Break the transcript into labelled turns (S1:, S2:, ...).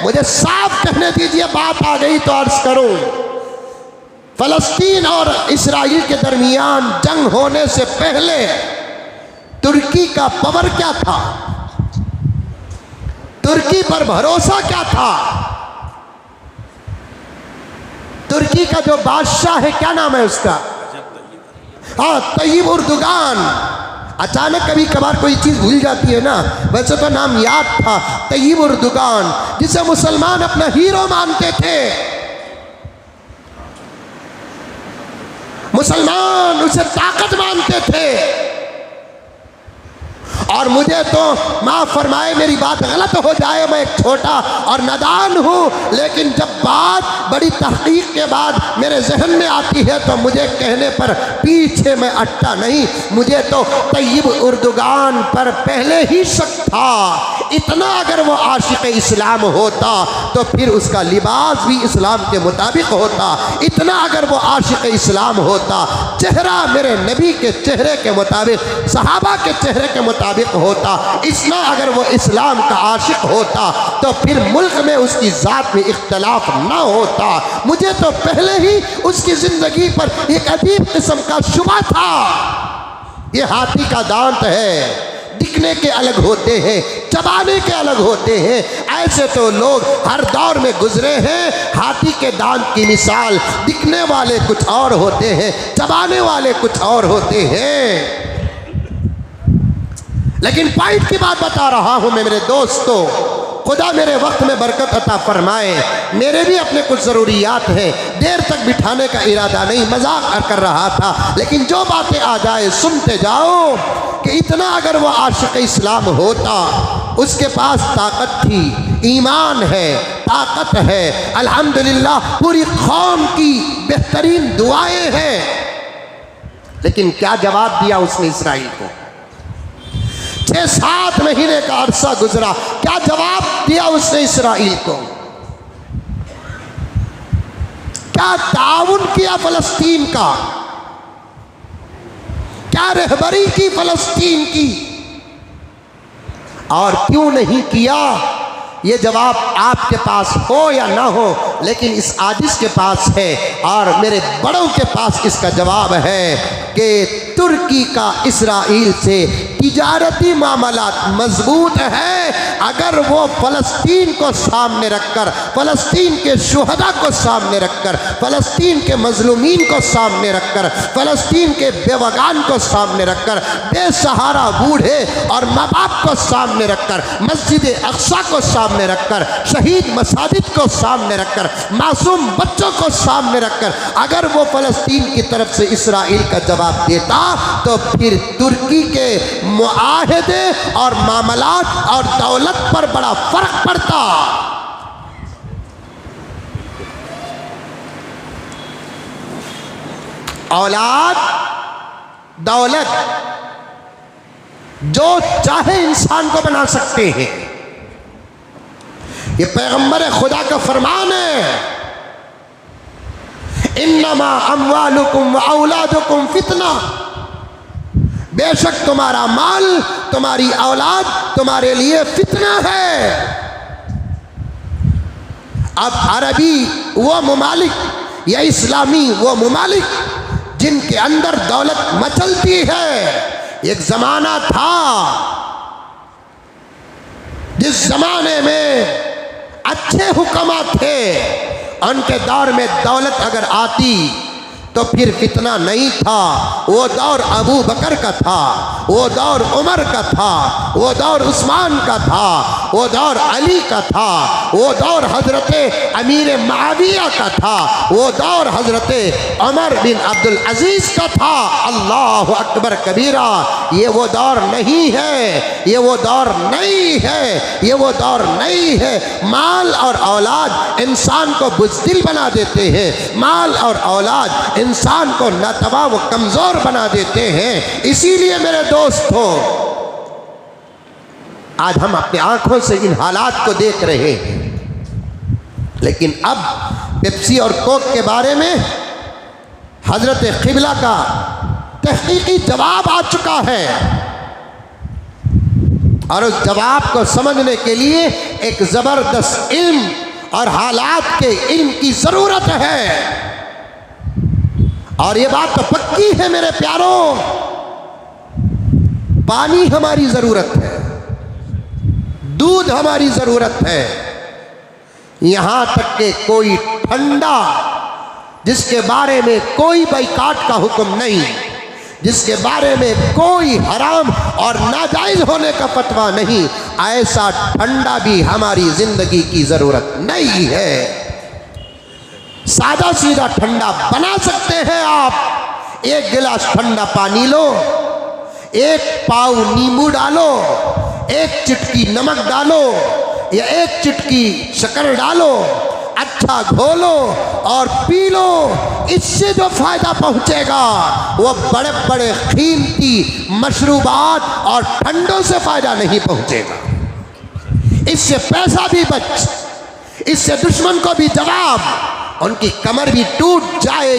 S1: मुझे साफ कहने दीजिए, बात आ गई तो अर्ज करूं। फलस्तीन और इसराइल के दरमियान जंग होने से पहले तुर्की का पावर क्या था, तुर्की पर भरोसा क्या था? तुर्की का जो बादशाह है, क्या नाम है उसका? हाँ, तय्यिब उर्दुगान। अचानक कभी कभार कोई चीज भूल जाती है ना, वैसे तो नाम याद था, तय्यिब उर्दुगान, जिसे मुसलमान अपना हीरो मानते थे। मुसलमान उसे ताकत मानते थे। और मुझे तो माफ फरमाए, मेरी बात गलत हो जाए, मैं एक छोटा और नादान हूँ, लेकिन जब बात बड़ी तहकीक के बाद मेरे जहन में आती है तो मुझे कहने पर पीछे मैं अटता नहीं। मुझे तो तय्यिब उर्दुगान पर पहले ही शक था। इतना अगर वो आशिक इस्लाम होता तो फिर उसका लिबास भी इस्लाम के मुताबिक होता। इतना अगर वो आशिक इस्लाम होता, चेहरा मेरे नबी के चेहरे के मुताबिक, सहाबा के चेहरे के मुताबिक होता। इतना अगर वो इस्लाम का आशिक होता तो फिर मुल्क में उसकी ज़ात में इख्तलाफ ना होता। मुझे तो पहले ही उसकी ज़िंदगी पर एक अजीब किस्म का शुबा था। ये हाथी का दांत है, दिखने के अलग होते हैं, चबाने के अलग होते हैं। ऐसे तो लोग हर दौर में गुजरे हैं। हाथी के दांत की मिसाल, दिखने वाले कुछ और होते हैं, चबाने वाले कुछ और होते हैं। लेकिन पॉइंट की बात बता रहा हूं मैं मेरे दोस्तों, खुदा मेरे वक्त में बरकत अता फरमाए। मेरे भी अपने कुछ ज़रूरियात हैं, देर तक बिठाने का इरादा नहीं, मजाक कर रहा था, लेकिन जो बातें आ जाए सुनते जाओ। कि इतना अगर वो आशिक इस्लाम होता, उसके पास ताकत थी, ईमान है, ताकत है, अल्हम्दुलिल्लाह पूरी कौम की बेहतरीन दुआएं हैं, लेकिन क्या जवाब दिया उसने इसराइल को? 6-7 महीने का अरसा गुजरा, क्या जवाब दिया उसने इसराइल को? क्या ताउन किया फलस्तीन का? क्या रहबरी की फलस्तीन की? और क्यों नहीं किया? ये जवाब आपके पास हो या ना हो, लेकिन इस आजिज़ के पास है और मेरे बड़ों के पास इसका जवाब है कि तुर्की का इसराइल से तिजारती मामलात मजबूत है। अगर वो फ़लस्तीन को सामने रखकर, फ़लस्तीन के शुहदा को सामने रखकर, फ़लस्तीन के मजलूमीन को सामने रखकर, फ़लस्तीन के बेवगान को सामने रखकर, बेसहारा बूढ़े और माँ बाप को सामने रखकर, मस्जिद अक्सा को सामने रखकर, शहीद मसाजिद को सामने रखकर, मासूम बच्चों को सामने रखकर अगर वो फ़लस्तीन की तरफ से इसराइल का जवाब देता तो फिर तुर्की के मुआहदे और मामलात और दौलत पर बड़ा फर्क पड़ता। औलाद, दौलत जो चाहे इंसान को बना सकते हैं। ये पैगंबर खुदा का फरमान है, इन्नमा अम्वालुकुम व औलादुकुम फितना। बेशक तुम्हारा माल, तुम्हारी औलाद तुम्हारे लिए फितना है। अब अरबी वो मुमालिक या इस्लामी वो मुमालिक जिनके अंदर दौलत मचलती है। एक ज़माना था जिस ज़माने में अच्छे हुक्मा थे, उनके दौर में दौलत अगर आती तो फिर फितना नहीं था। वो दौर अबू बकर का था, वो दौर उमर का था, वो दौर उस्मान का था, वो दौर अली का था, वो दौर हजरत अमीर मुआविया का था, वो दौर हजरत उमर बिन अब्दुल अजीज का था। अल्लाह अकबर कबीरा। ये वो दौर नहीं है, ये वो दौर नहीं है, ये वो दौर नहीं है। माल और औलाद इंसान को बुज़दिल बना देते हैं, माल और औलाद इंसान को नातवा व कमज़ोर बना देते हैं। इसीलिए मेरे दोस्तों, आज हम अपनी आंखों से इन हालात को देख रहे हैं, लेकिन अब पेप्सी और कोक के बारे में हजरत क़िबला का तहकीकी जवाब आ चुका है। और उस जवाब को समझने के लिए एक ज़बरदस्त इल्म और हालात के इल्म की ज़रूरत है। और ये बात तो पक्की है मेरे प्यारों, पानी हमारी ज़रूरत है, दूध हमारी ज़रूरत है, यहाँ तक कि कोई ठंडा जिसके बारे में कोई बाइकाट का हुक्म नहीं, जिसके बारे में कोई हराम और नाजायज़ होने का फतवा नहीं, ऐसा ठंडा भी हमारी ज़िंदगी की ज़रूरत नहीं है। सादा सीधा ठंडा बना सकते हैं आप। एक गिलास ठंडा पानी लो, एक पाव नींबू डालो, एक चुटकी नमक डालो या एक चुटकी शक्कर डालो, अच्छा घोलो और पी लो। इससे जो फायदा पहुंचेगा वो बड़े बड़े कीमती मशरूबात और ठंडों से फायदा नहीं पहुंचेगा। इससे पैसा भी बच, इससे दुश्मन को भी जवाब, उनकी कमर भी टूट जाएगी।